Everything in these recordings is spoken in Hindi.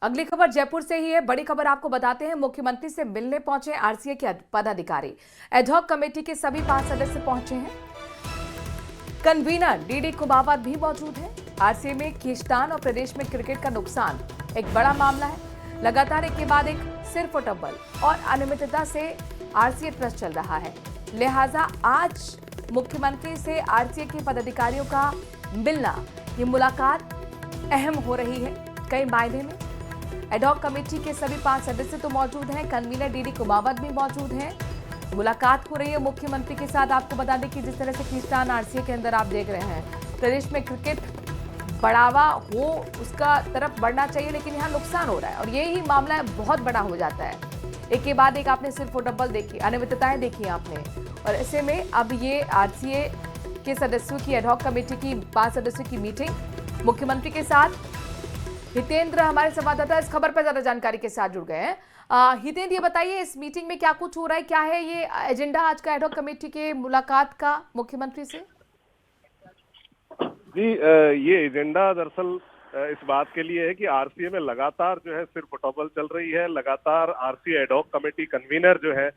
अगली खबर जयपुर से ही है। बड़ी खबर आपको बताते हैं, मुख्यमंत्री से मिलने पहुंचे आरसीए के पदाधिकारी। एडहॉक कमेटी के सभी 5 सदस्य पहुंचे हैं। कन्वीनर डीडी कुमावत भी मौजूद है। आरसीए में खींचतान और प्रदेश में क्रिकेट का नुकसान एक बड़ा मामला है। लगातार एक के बाद एक सिर फुटबॉल और अनियमितता से आरसीए ट्रस्ट चल रहा है। लिहाजा आज मुख्यमंत्री से आरसीए के पदाधिकारियों का मिलना, ये मुलाकात अहम हो रही है कई मायने में। एडहॉक कमेटी के सभी 5 सदस्य तो मौजूद हैं, कन्वीनर डीडी कुमावत भी मौजूद हैं। मुलाकात हो रही है मुख्यमंत्री के साथ। आपको बता दें कि जिस तरह से खींचतान आरसीए के अंदर आप देख रहे हैं, प्रदेश में क्रिकेट बढ़ावा हो उसका तरफ बढ़ना चाहिए, लेकिन यहाँ नुकसान हो रहा है और यही मामला बहुत बड़ा हो जाता है। एक के बाद एक आपने सिर्फ फुटबॉल देखी, अनियमितताएं देखी आपने, और ऐसे में अब ये आरसीए के सदस्यों की एडहॉक कमेटी की 5 सदस्यों की मीटिंग मुख्यमंत्री के साथ। हितेंद्र हमारे संवाददाता इस खबर पर ज्यादा जानकारी के साथ जुड़ गए हैं। हितेंद्र, ये बताइए इस मीटिंग में क्या कुछ हो रहा है, क्या है ये एजेंडा आज का एडहॉक कमेटी के मुलाकात का मुख्यमंत्री से? जी, ये एजेंडा दरअसल इस बात के लिए है कि आरसीए में लगातार जो है सिर्फ फुटबॉल चल रही है। लगातार आरसीए एडहॉक कमेटी कन्वीनर जो है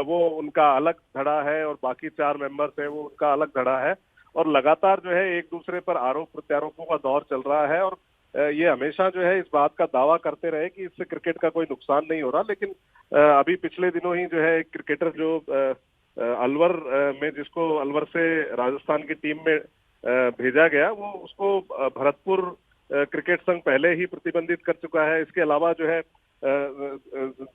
वो उनका अलग धड़ा है और बाकी 4 मेंबर्स हैं वो उनका अलग धड़ा है, और लगातार जो है एक दूसरे पर आरोप प्रत्यारोपों का दौर चल रहा है। और ये हमेशा जो है इस बात का दावा करते रहे कि इससे क्रिकेट का कोई नुकसान नहीं हो रहा, लेकिन अभी पिछले दिनों ही जो है क्रिकेटर जो अलवर में, जिसको अलवर से राजस्थान की टीम में भेजा गया, वो उसको भरतपुर क्रिकेट संघ पहले ही प्रतिबंधित कर चुका है। इसके अलावा जो है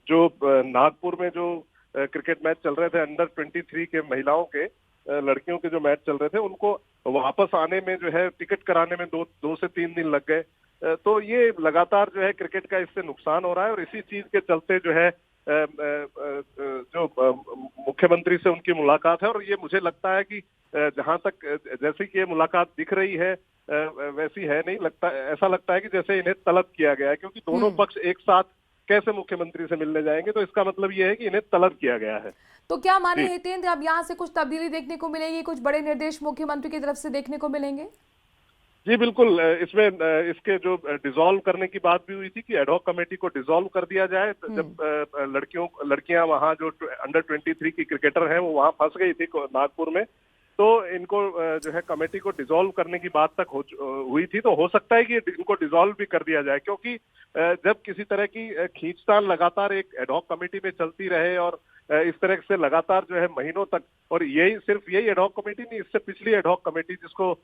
जो नागपुर में जो क्रिकेट मैच चल रहे थे अंडर 23 के महिलाओं के, लड़कियों के जो मैच चल रहे थे, उनको वापस आने में जो है टिकट कराने में 2 से 3 दिन लग गए। तो ये लगातार जो है क्रिकेट का इससे नुकसान हो रहा है, और इसी चीज के चलते जो है जो मुख्यमंत्री से उनकी मुलाकात है। और ये मुझे लगता है कि जहां तक जैसे कि ये मुलाकात दिख रही है वैसी है नहीं, लगता ऐसा लगता है कि जैसे इन्हें तलब किया गया है, क्योंकि दोनों पक्ष एक साथ कैसे मुख्यमंत्री से मिलने जाएंगे, तो इसका मतलब ये है कि इन्हें तलब किया गया है। तो क्या माने हितेंद्र, अब यहाँ से कुछ तब्दीली देखने को मिलेगी, कुछ बड़े निर्देश मुख्यमंत्री की तरफ से देखने को मिलेंगे? जी बिल्कुल, इसमें इसके जो डिसॉल्व करने की बात भी हुई थी कि एडहॉक कमेटी को डिसॉल्व कर दिया जाए। जब लड़कियां वहां जो अंडर 23 की क्रिकेटर हैं वो वहां फंस गई थी नागपुर में, तो इनको जो है कमेटी को डिसॉल्व करने की बात तक हुई थी। तो हो सकता है कि इनको डिसॉल्व भी कर दिया जाए, क्योंकि जब किसी तरह की खींचतान लगातार एक एडहॉक कमेटी में चलती रहे और इस तरह से लगातार जो है महीनों तक, और यही सिर्फ यही एडहॉक कमेटी नहीं, इससे पिछली एडहॉक कमेटी जिसको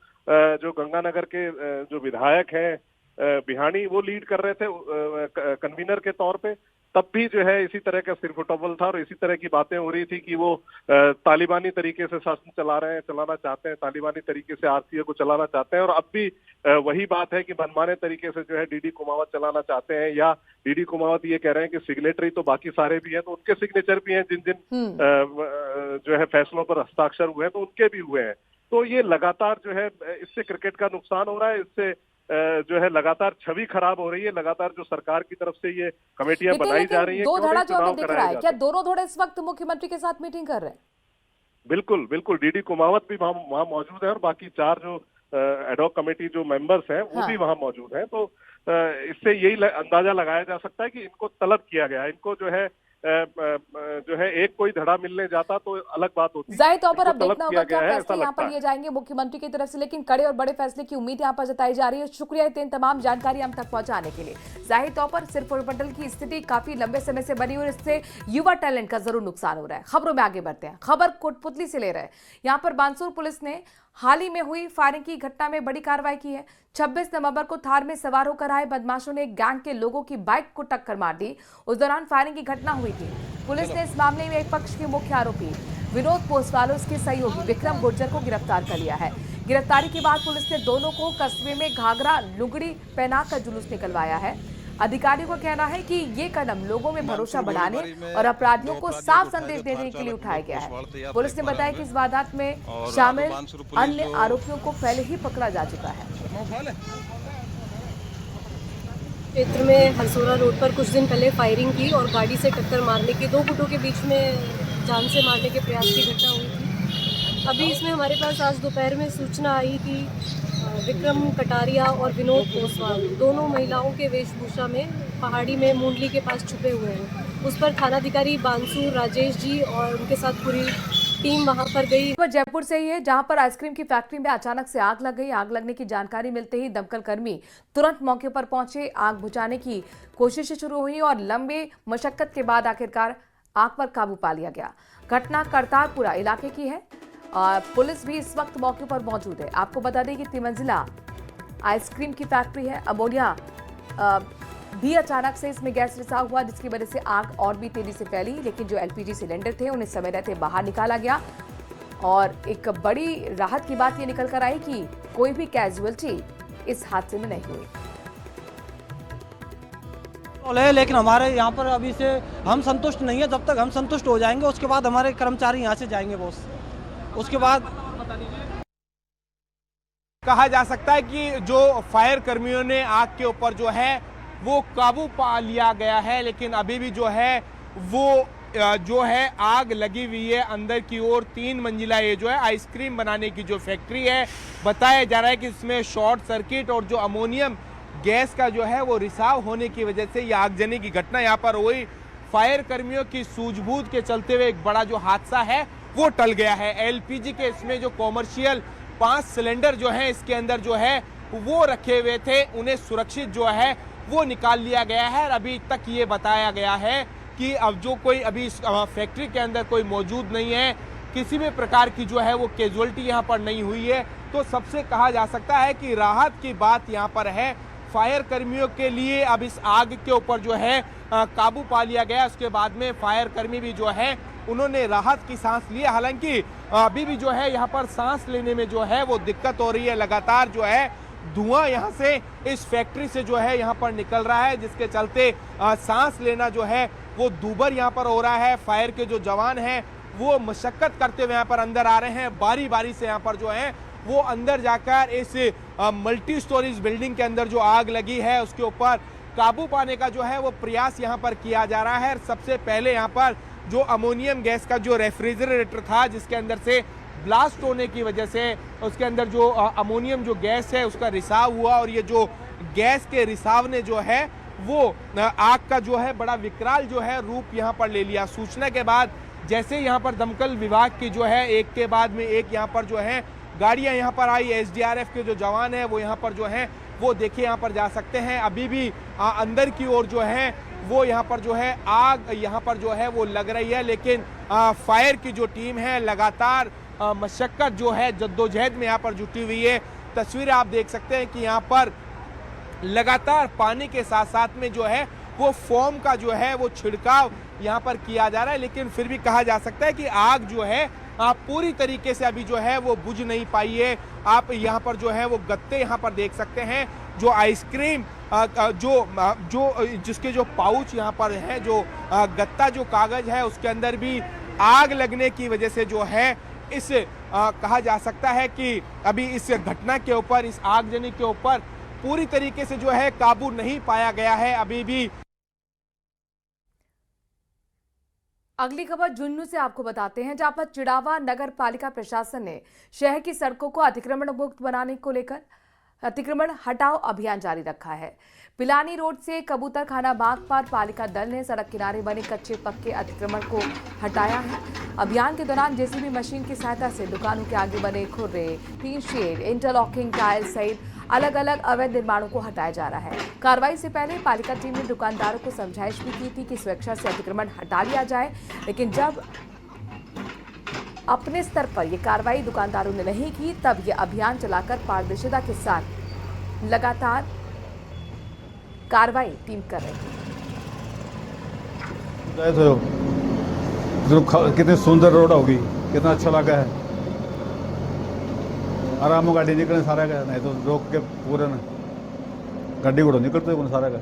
जो गंगानगर के जो विधायक हैं बिहानी, वो लीड कर रहे थे कन्वीनर के तौर पे, तब भी जो है इसी तरह का सिर फुटबॉल था और इसी तरह की बातें हो रही थी कि वो तालिबानी तरीके से शासन चलाना चाहते हैं, तालिबानी तरीके से आरसीए को चलाना चाहते हैं। और अब भी वही बात है कि मनमाने तरीके से जो है डीडी कुमावत चलाना चाहते हैं, या डीडी कुमावत ये कह रहे हैं कि सिग्नेटरी तो बाकी सारे भी हैं, तो उनके सिग्नेचर भी हैं जिन जिन जो है फैसलों पर हस्ताक्षर हुए हैं, तो उनके भी हुए हैं। तो ये लगातार जो है इससे क्रिकेट का नुकसान हो रहा है, इससे जो है लगातार छवि खराब हो रही है। लगातार जो सरकार की तरफ से ये कमेटियां बनाई जा रही है, दो धड़ा जो हमें दिख रहा है, क्या दोनों धड़े इस वक्त मुख्यमंत्री के साथ मीटिंग कर रहे हैं? बिल्कुल बिल्कुल, डीडी कुमावत भी वहाँ मौजूद है और बाकी 4 जो एडहॉक कमेटी जो मेंबर्स हैं वो भी वहाँ मौजूद हैं। तो इससे यही अंदाजा लगाया जा सकता है कि इनको तलब किया गया है। इनको जो है एक कोई धड़ा मिलने जाता तो अलग बात होती। जाहिर तौर पर अब देखना होगा क्या फैसले यहाँ पर लिए जाएंगे मुख्यमंत्री की तरफ से, लेकिन कड़े और बड़े फैसले की उम्मीद यहाँ पर जताई जा रही है। शुक्रिया हितेंद्र तमाम जानकारी हम तक पहुंचाने के लिए। जाहिर तौर पर सिर्फ फुटबॉल की स्थिति काफी लंबे समय से बनी और इससे युवा टैलेंट का जरूर नुकसान हो रहा है। खबरों में आगे बढ़ते हैं। खबर कोटपुतली से ले रहे हैं। यहाँ पर बानसूर पुलिस ने हाल ही में हुई फायरिंग की घटना में बड़ी कार्रवाई की है। 26 नवंबर को थार में सवार होकर आए बदमाशों ने गैंग के लोगों की बाइक को टक्कर मार दी। उस दौरान फायरिंग की घटना हुई थी। पुलिस ने इस मामले में एक पक्ष के मुख्य आरोपी विनोद पोसवाल और उसके सहयोगी विक्रम गुर्जर को गिरफ्तार कर लिया है। गिरफ्तारी के बाद पुलिस ने दोनों को कस्बे में घाघरा लुगड़ी पहनाकर जुलूस निकलवाया है। अधिकारियों का कहना है कि ये कदम लोगों में भरोसा बढ़ाने और अपराधियों को साफ संदेश देने के लिए उठाया गया है। पुलिस ने बताया कि इस वारदात में शामिल अन्य आरोपियों को पहले ही पकड़ा जा चुका है। क्षेत्र में हरसोरा रोड पर कुछ दिन पहले फायरिंग की और गाड़ी से टक्कर मारने की, 2 गुटों के बीच में जान से मारने के प्रयास की घटना हुई थी। अभी इसमें हमारे पास आज दोपहर में सूचना आई कि विक्रम कटारिया और विनोद पोसवाल दोनों महिलाओं के वेशभूषा में पहाड़ी में मुंडली के पास छुपे हुए हैं। उस पर थानाधिकारी बांसुर राजेश जी और उनके साथ पूरी टीम वहां पर गई। जयपुर से ही है, जहां पर आइसक्रीम की फैक्ट्री में अचानक से आग लग गई। आग लगने की जानकारी मिलते ही दमकल कर्मी तुरंत मौके पर पहुंचे। आग बुझाने की कोशिशें शुरू हुई और लंबे मशक्कत के बाद आखिरकार आग पर काबू पा लिया गया। घटना करतारपुरा इलाके की है और पुलिस भी इस वक्त मौके पर मौजूद है। आपको बता दें कि 3 मंजिला आइसक्रीम की फैक्ट्री है। अमोनिया भी अचानक से इसमें गैस रिसाव हुआ, जिसकी वजह से आग और भी तेजी से फैली, लेकिन जो एलपीजी सिलेंडर थे उन्हें समय रहते बाहर निकाला गया। और एक बड़ी राहत की बात ये निकल कर आई कि कोई भी कैजुअलिटी इस हादसे में नहीं हुई। लेकिन हमारे यहाँ पर अभी से हम संतुष्ट नहीं है। जब तक हम संतुष्ट हो जाएंगे उसके बाद हमारे कर्मचारी यहाँ से जाएंगे बॉस। उसके बाद कहा जा सकता है कि जो फायर कर्मियों ने आग के ऊपर जो है वो काबू पा लिया गया है, लेकिन अभी भी जो है वो जो है आग लगी हुई है अंदर की ओर। 3 मंजिला ये जो है आइसक्रीम बनाने की जो फैक्ट्री है, बताया जा रहा है कि इसमें शॉर्ट सर्किट और जो अमोनियम गैस का जो है वो रिसाव होने की वजह से ये आगजनी की घटना यहाँ पर हुई। फायर कर्मियों की सूझबूझ के चलते हुए एक बड़ा जो हादसा है वो टल गया है। एलपीजी के इसमें जो कॉमर्शियल 5 सिलेंडर जो है इसके अंदर जो है वो रखे हुए थे, उन्हें सुरक्षित जो है वो निकाल लिया गया है। और अभी तक ये बताया गया है कि अब जो कोई अभी इस फैक्ट्री के अंदर कोई मौजूद नहीं है, किसी भी प्रकार की जो है वो कैजुअलिटी यहाँ पर नहीं हुई है। तो सबसे कहा जा सकता है कि राहत की बात यहाँ पर है। फायर कर्मियों के लिए अब इस आग के ऊपर जो है काबू पा लिया गया। उसके बाद में फायर कर्मी भी जो है उन्होंने राहत की सांस ली। हालांकि अभी भी जो है यहाँ पर सांस लेने में जो है वो दिक्कत हो रही है। लगातार जो है धुआं यहाँ से इस फैक्ट्री से जो है यहाँ पर निकल रहा है, जिसके चलते सांस लेना जो है वो दूभर यहाँ पर हो रहा है। फायर के जो जवान हैं वो मशक्कत करते हुए यहाँ पर अंदर आ रहे हैं। बारी बारी से यहाँ पर जो है वो अंदर जाकर इस मल्टी स्टोरीज बिल्डिंग के अंदर जो आग लगी है उसके ऊपर काबू पाने का जो है वो प्रयास यहाँ पर किया जा रहा है। सबसे पहले यहाँ पर जो अमोनियम गैस का जो रेफ्रिजरेटर था, जिसके अंदर से ब्लास्ट होने की वजह से उसके अंदर जो अमोनियम जो गैस है उसका रिसाव हुआ और ये जो गैस के रिसाव ने जो है वो आग का जो है बड़ा विकराल जो है रूप यहाँ पर ले लिया। सूचना के बाद जैसे यहाँ पर दमकल विभाग की जो है एक के बाद में एक यहाँ पर जो है गाड़ियाँ यहाँ पर आई। एसडीआरएफ के जो जवान हैं वो यहाँ पर जो हैं वो देखिए यहाँ पर जा सकते हैं। अभी भी अंदर की ओर जो है वो यहाँ पर जो है आग यहाँ पर जो है वो लग रही है, लेकिन फायर की जो टीम है लगातार मशक्कत जो है जद्दोजहद में यहाँ पर जुटी हुई है। तस्वीरें आप देख सकते हैं कि यहाँ पर लगातार पानी के साथ साथ में जो है वो फोम का जो है वो छिड़काव यहाँ पर किया जा रहा है, लेकिन फिर भी कहा जा सकता है कि आग जो है पूरी तरीके से अभी जो है वो बुझ नहीं पाई है। आप यहाँ पर जो है वो गत्ते यहाँ पर देख सकते हैं, जो आइसक्रीम जिसके जो पाउच यहाँ पर है, जो गत्ता जो कागज है उसके अंदर भी आग लगने की वजह से जो है इस कहा जा सकता है कि अभी इस घटना के ऊपर, इस आगजनी के ऊपर पूरी तरीके से जो है काबू नहीं पाया गया है अभी भी। अगली खबर झुंझुनू से आपको बताते हैं, जहां पर चिड़ावा नगर पालिका प्रशासन ने शहर की सड़कों को अतिक्रमण मुक्त बनाने को लेकर अतिक्रमण हटाओ अभियान जारी रखा है। पिलानी रोड से कबूतर खाना बाग पर पालिका दल ने सड़क किनारे बने कच्चे पक्के अतिक्रमण को हटाया है। अभियान के दौरान जेसीबी मशीन की सहायता से दुकानों के आगे बने खुर्रे, टीन शेड, इंटरलॉकिंग टाइल सहित अलग अलग अवैध निर्माणों को हटाया जा रहा है। कार्रवाई से पहले पालिका टीम ने दुकानदारों को समझाइश भी की थी कि स्वेच्छा से अतिक्रमण हटा लिया जाए, लेकिन जब अपने स्तर पर यह कार्रवाई दुकानदारों ने नहीं की, तब यह अभियान चलाकर पारदर्शिता के साथ लगातार कार्रवाई टीम कर रही है। कितनी सुंदर रोड होगी, कितना अच्छा लगा है। आराम गाड़ी निकलने सारा का, नहीं तो रोक के पूरा गाड़ी घोड़ा निकलते सारा का।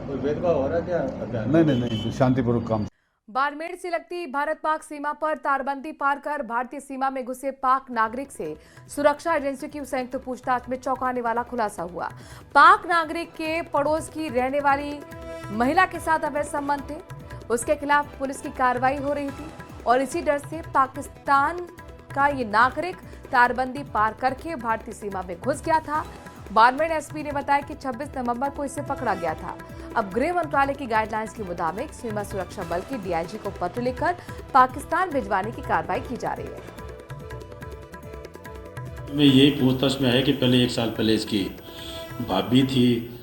कोई भेदभाव हो रहा है क्या? नहीं, शांतिपूर्वक काम। बाड़मेर से लगती भारत पाक सीमा पर तारबंदी पार कर भारतीय सीमा में घुसे पाक नागरिक से सुरक्षा एजेंसी की संयुक्त पूछताछ में चौंकाने वाला खुलासा हुआ। पाक नागरिक के पड़ोस की रहने वाली महिला के साथ अवैध संबंध थे, उसके खिलाफ पुलिस की कार्रवाई हो रही थी और इसी डर से पाकिस्तान का ये नागरिक तारबंदी पार करके भारतीय सीमा में घुस गया था। बाड़मेर एसपी ने बताया कि 26 नवंबर को इसे पकड़ा गया था। अब गृह मंत्रालय की गाइडलाइंस के मुताबिक सीमा सुरक्षा बल के डीआईजी को पत्र लिखकर पाकिस्तान भिजवाने की कार्रवाई की जा रही है। में यही पूछताछ में है कि पहले 1 साल पहले इसकी भाभी थी,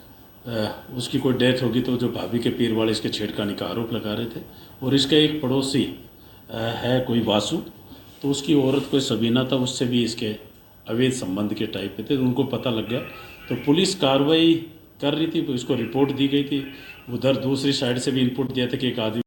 उसकी कोई डेथ होगी तो जो भाभी के पीर वाले इसके छेड़खानी का आरोप लगा रहे थे। और इसका एक पड़ोसी है कोई वासु, तो उसकी औरत कोई सबीना था, उससे भी इसके अवैध संबंध के टाइप पे थे, तो उनको पता लग गया। तो पुलिस कार्रवाई कर रही थी, तो इसको रिपोर्ट दी गई थी। उधर दूसरी साइड से भी इनपुट दिया था कि एक आदमी